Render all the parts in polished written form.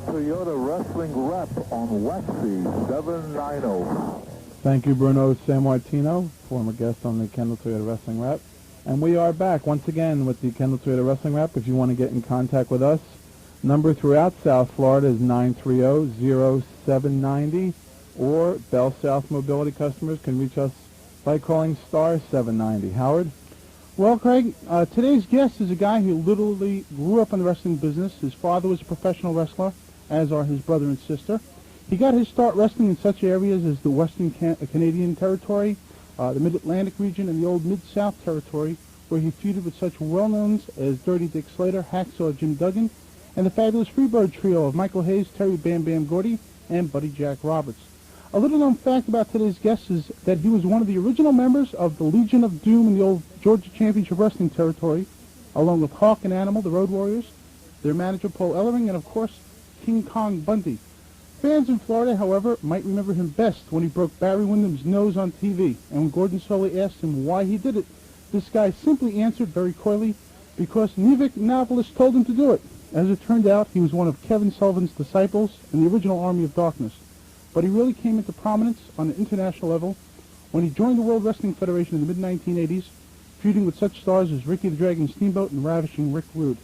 Toyota Wrestling Rep on Westy 790. Thank you, Bruno Sammartino, former guest on the Kendall Toyota Wrestling Rep. And we are back once again with the Kendall Toyota Wrestling Rep. If you want to get in contact with us, number throughout South Florida is 930-0790, or Bell South Mobility customers can reach us by calling star 790. Howard? Well, Craig, today's guest is a guy who literally grew up in the wrestling business. His father was a professional wrestler, as are his brother and sister. He got his start wrestling in such areas as the Western Canadian Territory, the Mid-Atlantic region, and the old Mid-South Territory, where he feuded with such well-knowns as Dirty Dick Slater, Hacksaw Jim Duggan, and the fabulous Freebird trio of Michael Hayes, Terry Bam Bam Gordy, and Buddy Jack Roberts. A little-known fact about today's guest is that he was one of the original members of the Legion of Doom in the old Georgia Championship Wrestling Territory, along with Hawk and Animal, the Road Warriors, their manager Paul Ellering, and, of course, King Kong Bundy. Fans in Florida, however, might remember him best when he broke Barry Windham's nose on TV, and when Gordon Soley asked him why he did it, this guy simply answered very coyly, because Nevik Novelis told him to do it. As it turned out, he was one of Kevin Sullivan's disciples in the original Army of Darkness. But he really came into prominence on an international level when he joined the World Wrestling Federation in the mid-1980s, feuding with such stars as Ricky the Dragon Steamboat and ravishing Rick Rude.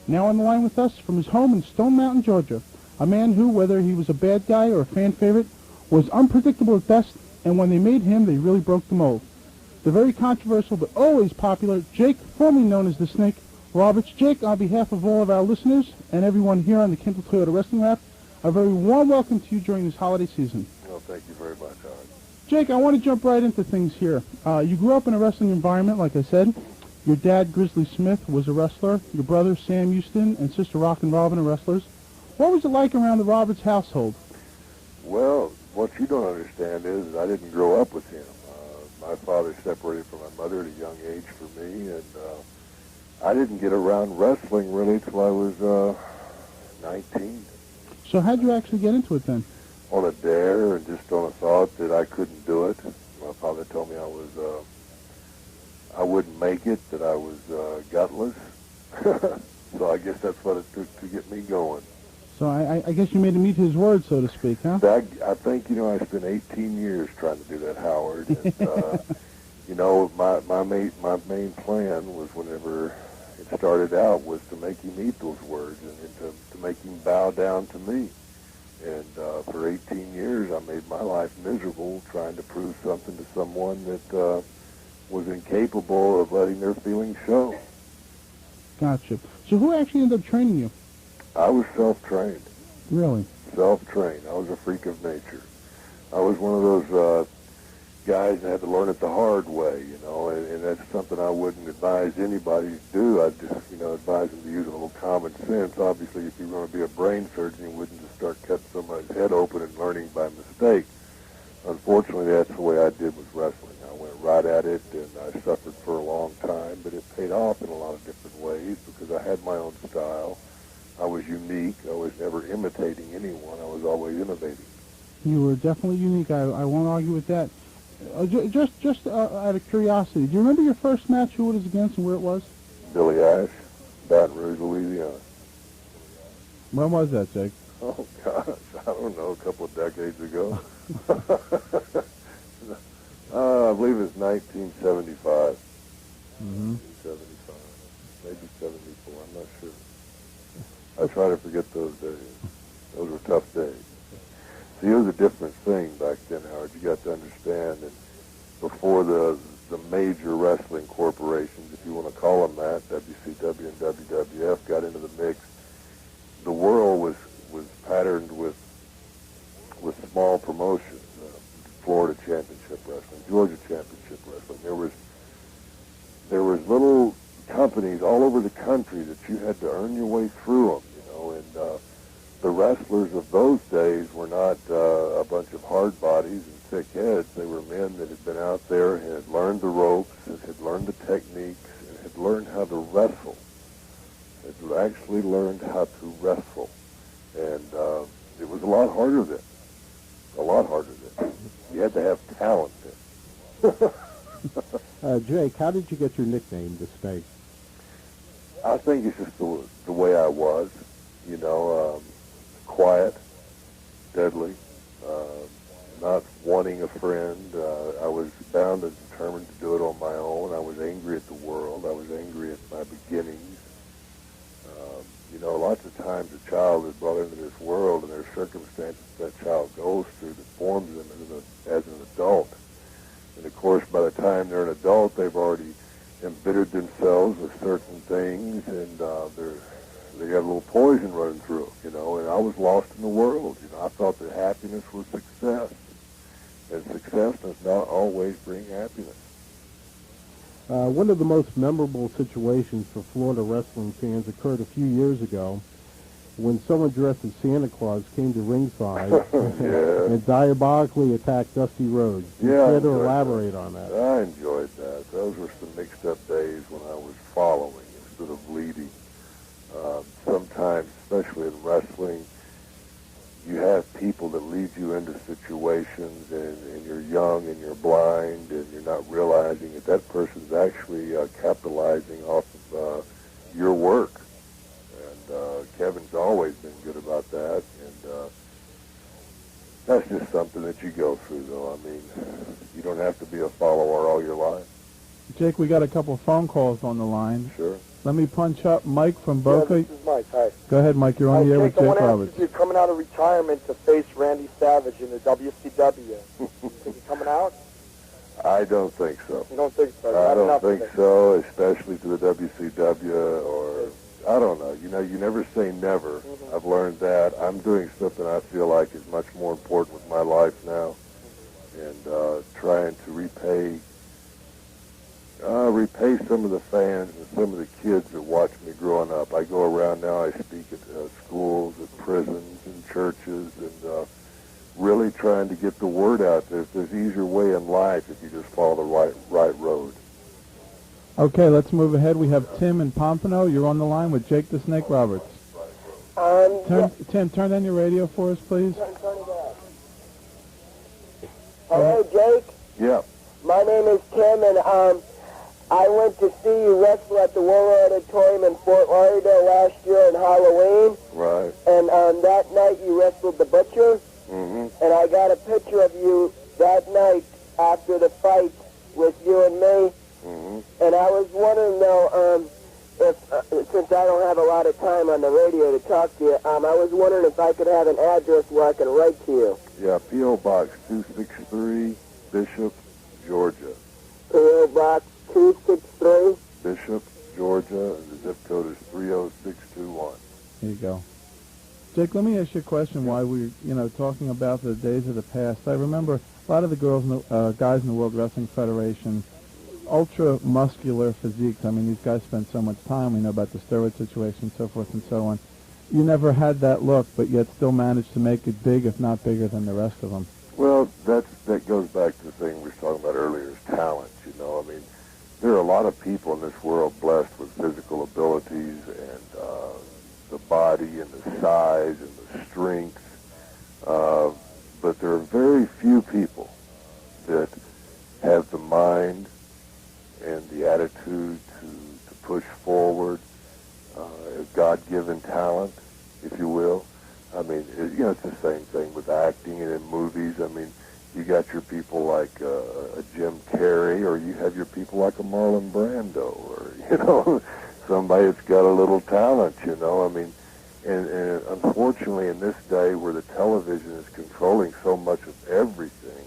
Now on the line with us from his home in Stone Mountain, Georgia, a man who, whether he was a bad guy or a fan favorite, was unpredictable at best, and when they made him, they really broke the mold. The very controversial but always popular Jake, formerly known as the Snake Roberts. Jake, on behalf of all of our listeners and everyone here on the Kendall Toyota Wrestling Rap, a very warm welcome to you during this holiday season. Well, thank you very much, Howard. Jake, I want to jump right into things here. You grew up in a wrestling environment, like I said. Your dad, Grizzly Smith, was a wrestler. Your brother, Sam Houston, and sister Rockin' Robin are wrestlers. What was it like around the Roberts household? Well, what you don't understand is I didn't grow up with him. My father separated from my mother at a young age for me, and I didn't get around wrestling really till I was 19. So how'd you actually get into it then? On a dare and just on a thought that I couldn't do it. My father told me I wouldn't make it, that I was gutless. So I guess that's what it took to get me going. So I guess you made him eat his words, so to speak, huh? I think, I spent 18 years trying to do that, Howard. And, my main plan was, whenever it started out, was to make him eat those words and to make him bow down to me. And for 18 years, I made my life miserable trying to prove something to someone that was incapable of letting their feelings show. Gotcha. So who actually ended up training you? I was self-trained. Really? Self-trained. I was a freak of nature. I was one of those guys that had to learn it the hard way, and that's something I wouldn't advise anybody to do. I'd just, advise them to use a little common sense. Obviously, if you're going to be a brain surgeon, you wouldn't just start cutting somebody's head open and learning by mistake. Unfortunately, that's the way I did with wrestling. I went right at it, and I suffered for a long time, but it paid off in a lot of different ways because I had my own style. I was unique. I was never imitating anyone. I was always innovating. You were definitely unique. I won't argue with that. Just out of curiosity, do you remember your first match, who it was against and where it was? Billy Ash, Baton Rouge, Louisiana. When was that, Jake? Oh, gosh, I don't know, a couple of decades ago. I believe it's 1975. Mm-hmm. 1975. Maybe 74, I'm not sure. I try to forget those days. Those were tough days. See, it was a different thing back then, Howard. You got to understand that before the major wrestling corporations, if you want to call them that, WCW and WWF, got into the mix, the world was patterned with small promotions. Florida Championship Wrestling, Georgia Championship Wrestling. There was little companies all over the country that you had to earn your way through them, and the wrestlers of those days were not a bunch of hard bodies and thick heads. They were men that had been out there and had learned the ropes, and had learned the techniques, and had learned how to wrestle. Had actually learned how to wrestle. And it was a lot harder then. A lot harder then. You had to have talent then. Jake, how did you get your nickname, the Snake? I think it's just the way I was. Of quiet, deadly, not wanting a friend. I was bound and determined to do it on my own. I was angry at the world. I was angry at my beginnings. You know, lots of times a child is brought into this world, and there are circumstances that child goes through that forms them as an adult. And of course, by the time they're an adult, they've already embittered themselves with certain things, and they got a little poison running through them, you know. And I was lost in the world. You know, I thought that happiness was success, and success does not always bring happiness. One of the most memorable situations for Florida wrestling fans occurred a few years ago when someone dressed as Santa Claus came to ringside and diabolically attacked Dusty Rhodes. Do you care to elaborate on that? I enjoyed that. Those were some mixed-up days when I was following instead of leading. Sometimes, especially in wrestling, you have people that lead you into situations, and you're young and you're blind, and you're not realizing that that person's actually capitalizing off of your work. And Kevin's always been good about that, and that's just something that you go through, though. I mean, you don't have to be a follower all your life. Jake, we got a couple of phone calls on the line. Sure. Let me punch up Mike from Boca. Yeah, this is Mike. Hi. Go ahead, Mike. You're on the air with Jake Roberts. You're coming out of retirement to face Randy Savage in the WCW. You think you're coming out? I don't think so. You don't think so? I don't think so, especially to the WCW or, I don't know. You know, you never say never. Mm-hmm. I've learned that. I'm doing something I feel like is much more important with my life now, and trying to repay some of the fans and some of the kids that watched me growing up. I go around now, I speak at schools, at prisons, and churches, and really trying to get the word out there. There's an easier way in life if you just follow the right road. Okay, let's move ahead. We have Tim in Pompano. You're on the line with Jake the Snake Roberts. Tim, turn on your radio for us, please. Turn it on. Hello, Jake? Yeah. My name is Tim, and I went to see you wrestle at the World Auditorium in Fort Lauderdale last year on Halloween. Right. And that night you wrestled the Butcher. Mm-hmm. And I got a picture of you that night after the fight with you and me. Mm-hmm. And I was wondering, though, if since I don't have a lot of time on the radio to talk to you, I was wondering if I could have an address where I can write to you. Yeah, P.O. Box 263, Bishop, Georgia. P.O. Box 263? Bishop, Georgia, and the zip code is 30621. Here you go. Jake, let me ask you a question while we're, talking about the days of the past. I remember a lot of the guys in the World Wrestling Federation, ultra-muscular physiques. I mean, these guys spend so much time. We know about the steroid situation, so forth and so on. You never had that look, but yet still managed to make it big, if not bigger than the rest of them. Well, that goes back to the thing we were talking about earlier, is talent, I mean, there are a lot of people in this world blessed with physical abilities and the body and the size and the strength, but there are very few people that have the mind and the attitude to push forward, God-given talent, if you will. I mean, it's the same thing with acting and in movies. I mean, you got your people like a Jim Carrey, or you have your people like a Marlon Brando, or, somebody that's got a little talent, I mean, and unfortunately in this day where the television is controlling so much of everything,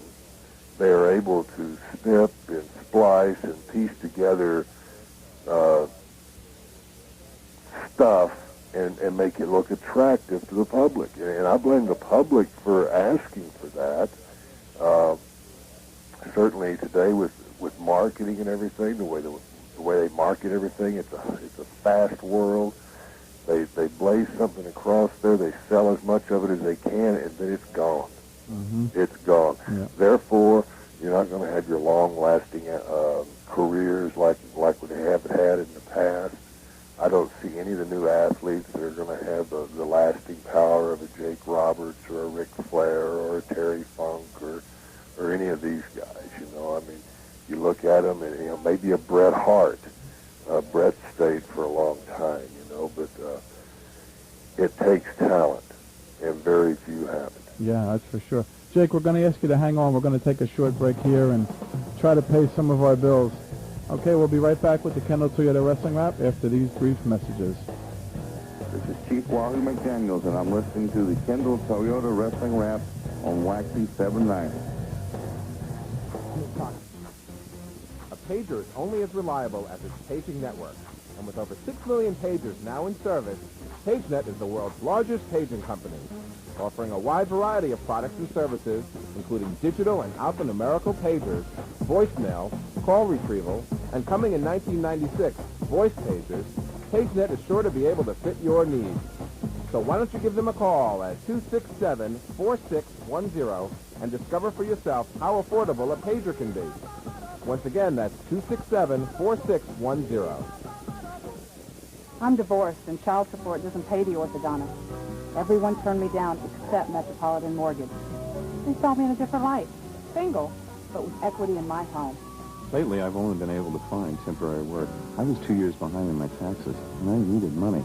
they are able to snip and splice and piece together stuff and make it look attractive to the public. And I blame the public for asking for that. Certainly today with marketing and everything, the way they market everything, it's a fast world. They blaze something across there, they sell as much of it as they can, and then it's gone. Mm-hmm. It's gone. Yeah. Therefore, you're not going to have your long-lasting careers like we have had in the past. I don't see any of the new athletes that are going to have the lasting power of a Jake Roberts or a Ric Flair or a Terry Funk or any of these guys. I mean, you look at them and maybe a Bret Hart. Bret stayed for a long time, but it takes talent, and sure. Jake, we're going to ask you to hang on. We're going to take a short break here and try to pay some of our bills. Okay, we'll be right back with the Kendall Toyota Wrestling Wrap after these brief messages. This is Chief Wahoo McDaniels, and I'm listening to the Kendall Toyota Wrestling Wrap on Waxy 790. A pager is only as reliable as its paging network. And with over 6 million pagers now in service, PageNet is the world's largest paging company, offering a wide variety of products and services, including digital and alphanumerical pagers, voicemail, call retrieval, and coming in 1996, voice pagers. PageNet is sure to be able to fit your needs. So why don't you give them a call at 267-4610 and discover for yourself how affordable a pager can be. Once again, that's 267-4610. I'm divorced, and child support doesn't pay the orthodontist. Everyone turned me down except Metropolitan Mortgage. They saw me in a different light. Single, but with equity in my home. Lately, I've only been able to find temporary work. I was 2 years behind in my taxes, and I needed money.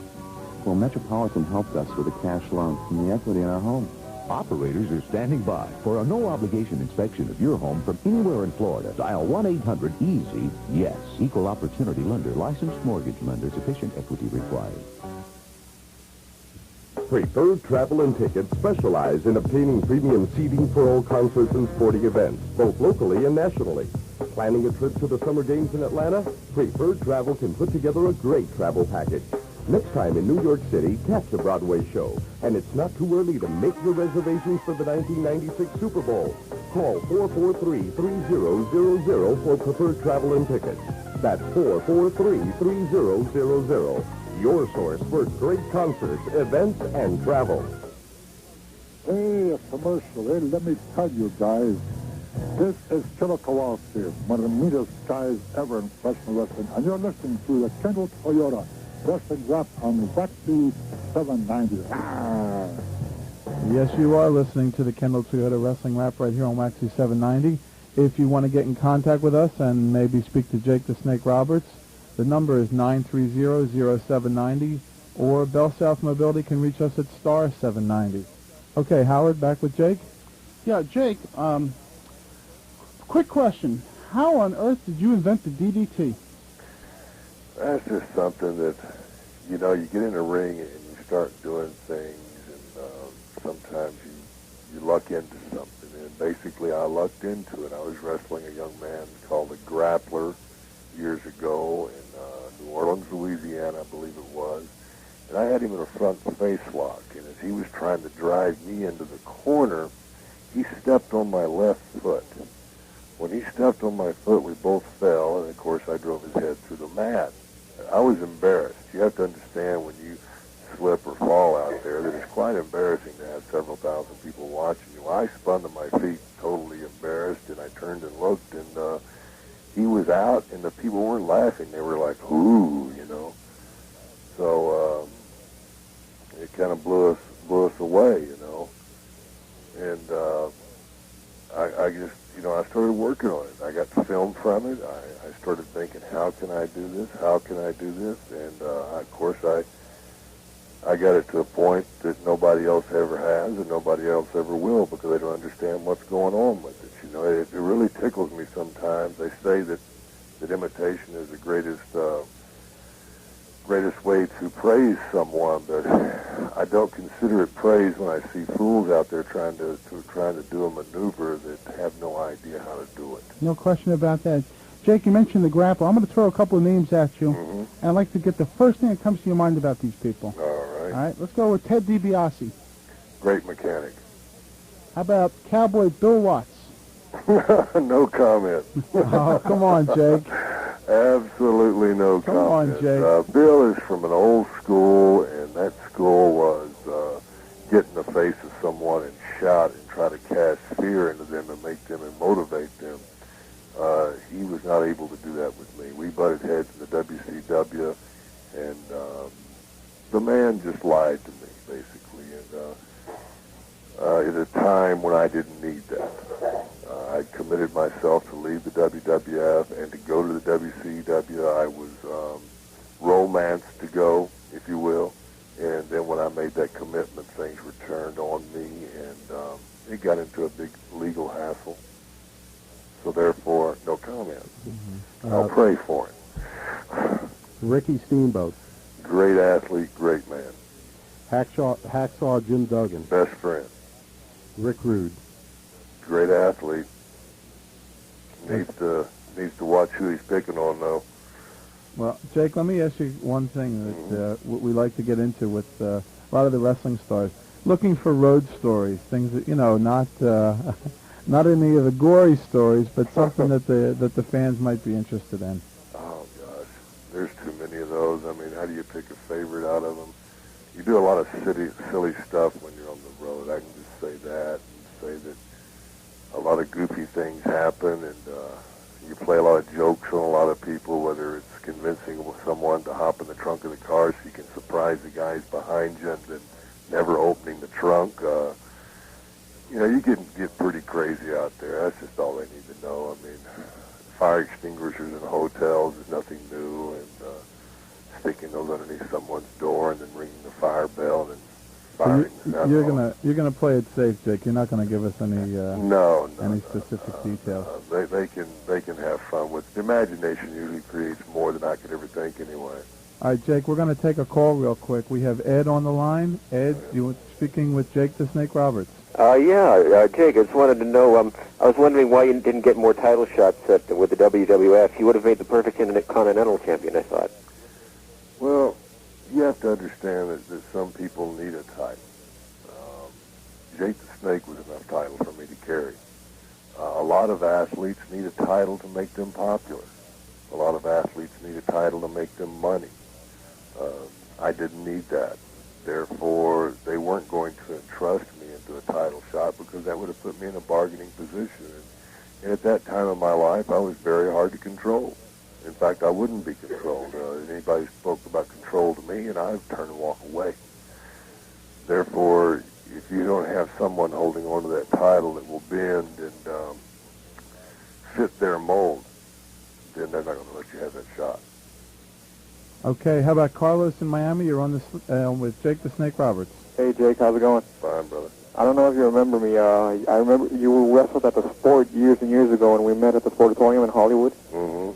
Well, Metropolitan helped us with a cash loan from the equity in our home. Operators are standing by for a no-obligation inspection of your home from anywhere in Florida. Dial 1-800-EASY-YES. Equal opportunity lender. Licensed mortgage lender. Sufficient equity required. Preferred Travel and Tickets specialize in obtaining premium seating for all concerts and sporting events, both locally and nationally. Planning a trip to the Summer Games in Atlanta? Preferred Travel can put together a great travel package. Next time in New York City, catch the Broadway show. And it's not too early to make your reservations for the 1996 Super Bowl. Call 443-3000 for Preferred Travel and Tickets. That's 443-3000. Your source for great concerts, events, and travel. Hey, a commercial. Hey, let me tell you guys, this is Killer Kowalski, one of the meanest guys ever in professional wrestling, and you're listening to the Kendall Toyota Wrestling Wrap on Waxy 790. Yes, you are listening to the Kendall Toyota Wrestling Wrap right here on Waxy 790. If you want to get in contact with us and maybe speak to Jake the Snake Roberts, the number is 930-0790, or Bell South Mobility can reach us at star 790. Okay, Howard, back with Jake. Yeah, Jake, quick question. How on earth did you invent the DDT? That's just something that, you know, you get in a ring and you start doing things, and sometimes you luck into something. And basically, I lucked into it. I was wrestling a young man called the Grappler years ago in New Orleans, Louisiana, I believe it was. And I had him in a front face lock. And as he was trying to drive me into the corner, he stepped on my left foot. When he stepped on my foot, we both fell, and of course I drove his head through the mat. I was embarrassed. You have to understand when you slip or fall out there that it's quite embarrassing to have several thousand people watching you. I spun to my feet totally embarrassed, and I turned and looked, and he was out, and the people weren't laughing. They were like, ooh, you know. So it kind of blew us away, you know. And I just, you know, I started working on it. I got the film from it. I started thinking, how can I do this? How can I do this? And, of course, I got it to a point that nobody else ever has and nobody else ever will, because they don't understand what's going on with it. You know, it really tickles me sometimes. They say that imitation is the greatest way to praise someone, but I don't consider it praise when I see fools out there trying to do a maneuver that have no idea how to do it. No question about that. Jake, you mentioned the Grappler. I'm going to throw a couple of names at you, and I'd like to get the first thing that comes to your mind about these people. All right. All right, let's go with Ted DiBiase. Great mechanic. How about Cowboy Bill Watts? No comment. Oh, come on, Jake. Absolutely no Come comment. on, Jake. Bill is from an old school, and that school was get in the face of someone and shout and try to cast fear into them and make them and motivate them. He was not able to do that with me. We butted heads in the WCW, and the man just lied to me, basically, and at a time when I didn't need that. I committed myself to leave the WWF and to go to the WCW. I was romanced to go, if you will. And then when I made that commitment, things were turned on me, and it got into a big legal hassle. So therefore, no comment. I'll pray for him. Ricky Steamboat. Great athlete, great man. Hacksaw Jim Duggan. Best friend. Rick Rude. Great athlete. Needs to watch who he's picking on, though. Well, Jake, let me ask you one thing that we like to get into with a lot of the wrestling stars. Looking for road stories, things that, not any of the gory stories, but something that the fans might be interested in. Oh, gosh. There's too many of those. I mean, how do you pick a favorite out of them? You do a lot of silly stuff when you're on the road. I can just say that and say that a lot of goofy things happen, and you play a lot of jokes on a lot of people, whether it's convincing someone to hop in the trunk of the car so you can surprise the guys behind you and then never opening the trunk. You can get pretty crazy out there. That's just all they need to know. I mean, fire extinguishers in hotels is nothing new, and sticking those underneath someone's door and then ringing the fire bell and firing. You're gonna play it safe, Jake. You're not gonna give us any any specific details. They can have fun with the imagination. Usually creates more than I could ever think anyway. All right, Jake, we're going to take a call real quick. We have Ed on the line. Ed, you speaking with Jake the Snake Roberts. Jake, I just wanted to know, I was wondering why you didn't get more title shots with the WWF. You would have made the perfect Intercontinental Champion, I thought. Well, you have to understand that some people need a title. Jake the Snake was enough title for me to carry. A lot of athletes need a title to make them popular. A lot of athletes need a title to make them money. I didn't need that. Therefore, they weren't going to entrust me into a title shot because that would have put me in a bargaining position. And at that time of my life, I was very hard to control. In fact, I wouldn't be controlled. Anybody spoke about control to me, and I'd turn and walk away. Therefore, if you don't have someone holding on to that title that will bend and fit their mold, then they're not going to let you have that shot. Okay, how about Carlos in Miami? You're on with Jake the Snake Roberts. Hey, Jake, how's it going? Fine, brother. I don't know if you remember me. I remember you wrestled at the Sport years and years ago, and we met at the Sportatorium in Hollywood. Mm-hmm.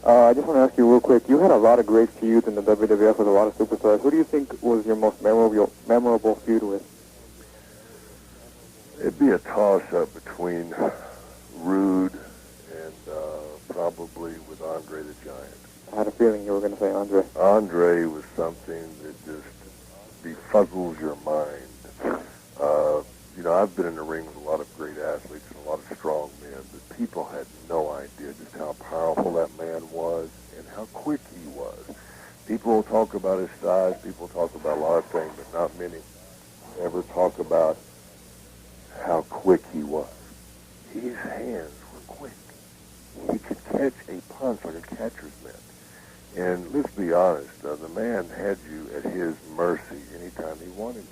I just want to ask you real quick. You had a lot of great feuds in the WWF with a lot of superstars. Who do you think was your most memorable feud with? It'd be a toss-up between Rude and probably with Andre the Giant. I had a feeling you were going to say Andre. Andre was something that just befuddles your mind. I've been in the ring with a lot of great athletes and a lot of strong men, but people had no idea just how powerful that man was and how quick he was. People will talk about his size, people talk about a lot of things, but not many ever talk about how quick he was. His hands were quick. He could catch a punch like a catcher's mitt. And let's be honest, the man had you at his mercy anytime he wanted you.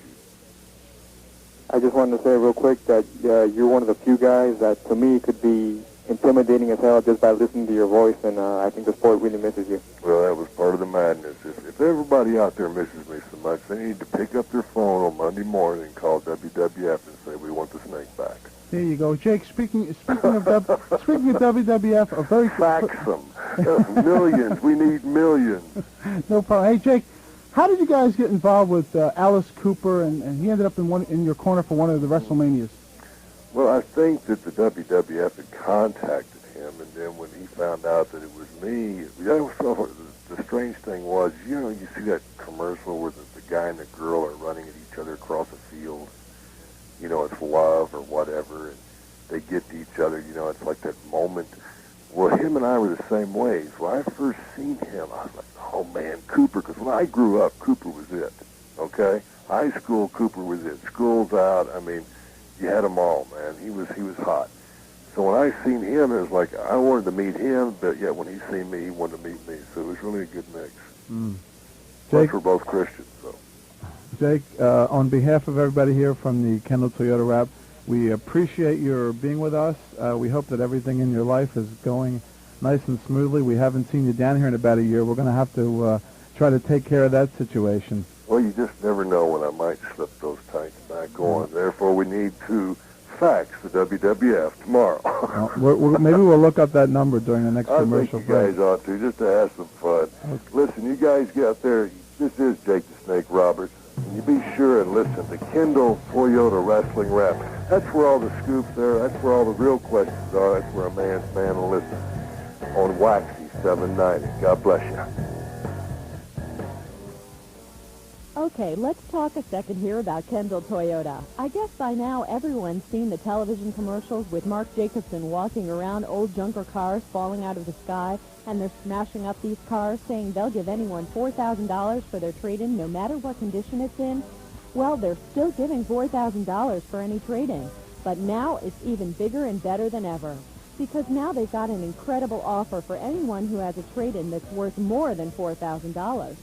I just wanted to say real quick that you're one of the few guys that, to me, could be intimidating as hell just by listening to your voice, and I think the sport really misses you. Well, that was part of the madness. If everybody out there misses me so much, they need to pick up their phone on Monday morning and call WWF and say, we want the Snake back. There you go, Jake. Speaking of WWF, a very fax them. Millions. We need millions. No problem. Hey, Jake, how did you guys get involved with Alice Cooper, and he ended up in your corner for one of the WrestleManias? Well, I think that the WWF had contacted him, and then when he found out that it was me, the strange thing was, you see that commercial where the guy and the girl are running at each other across a field. It's love or whatever, and they get to each other, it's like that moment. Well, him and I were the same way. So when I first seen him, I was like, oh, man, Cooper, because when I grew up, Cooper was it, okay? High school, Cooper was it. School's out, I mean, you had them all, man. He was hot. So when I seen him, it was like I wanted to meet him, but yet when he seen me, he wanted to meet me. So it was really a good mix. Plus, we're both Christians, so. Jake, on behalf of everybody here from the Kendall Toyota Wrap, we appreciate your being with us. We hope that everything in your life is going nice and smoothly. We haven't seen you down here in about a year. We're going to have to try to take care of that situation. Well, you just never know when I might slip those tights back on. Therefore, we need to fax the WWF tomorrow. Maybe we'll look up that number during the next commercial break. I think you guys ought to, just to have some fun. Okay. Listen, you guys get out there. This is Jake the Snake Roberts. And you be sure and listen to Kendall Toyota Wrestling Rap. That's where all the scoops are. That's where all the real questions are. That's where a man's man will listen. On Waxy 790. God bless you. Okay, let's talk a second here about Kendall Toyota. I guess by now everyone's seen the television commercials with Mark Jacobson walking around old junker cars falling out of the sky, and they're smashing up these cars, saying they'll give anyone $4,000 for their trade-in no matter what condition it's in. Well, they're still giving $4,000 for any trade-in, but now it's even bigger and better than ever. Because now they've got an incredible offer for anyone who has a trade-in that's worth more than $4,000.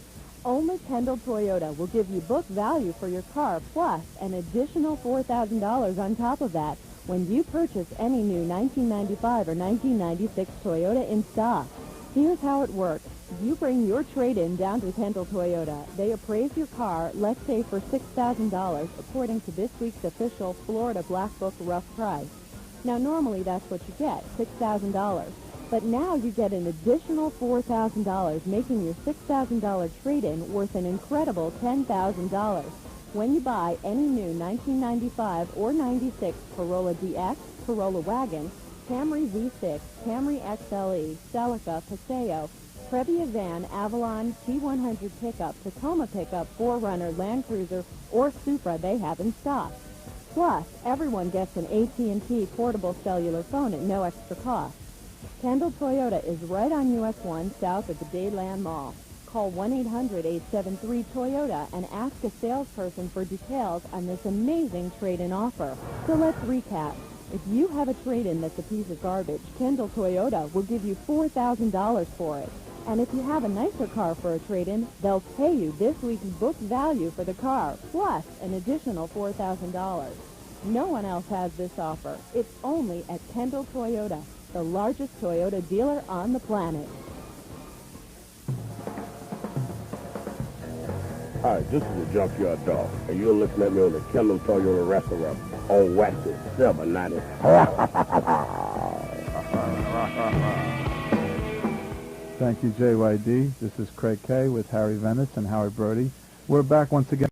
Only Kendall Toyota will give you book value for your car plus an additional $4,000 on top of that when you purchase any new 1995 or 1996 Toyota in stock. Here's how it works. You bring your trade-in down to Kendall Toyota. They appraise your car, let's say for $6,000, according to this week's official Florida Black Book rough price. Now, normally that's what you get, $6,000. But now you get an additional $4,000, making your $6,000 trade-in worth an incredible $10,000 when you buy any new 1995 or 96 Corolla DX, Corolla Wagon, Camry Z6, Camry XLE, Celica, Paseo, Previa van, Avalon, T100 pickup, Tacoma pickup, 4Runner, Land Cruiser, or Supra they have in stock. Plus, everyone gets an AT&T portable cellular phone at no extra cost. Kendall Toyota is right on US 1 south of the Dayland Mall. Call 1-800-873-TOYOTA and ask a salesperson for details on this amazing trade-in offer. So let's recap. If you have a trade-in that's a piece of garbage, Kendall Toyota will give you $4,000 for it. And if you have a nicer car for a trade-in, they'll pay you this week's book value for the car, plus an additional $4,000. No one else has this offer. It's only at Kendall Toyota, the largest Toyota dealer on the planet. Hi, this is the Junkyard Dog, and you're looking at me on the Kendall Toyota Wrestling Rap on Waxy 790. Thank you, JYD. This is Craig K. with Harry Venice and Howard Brody. We're back once again.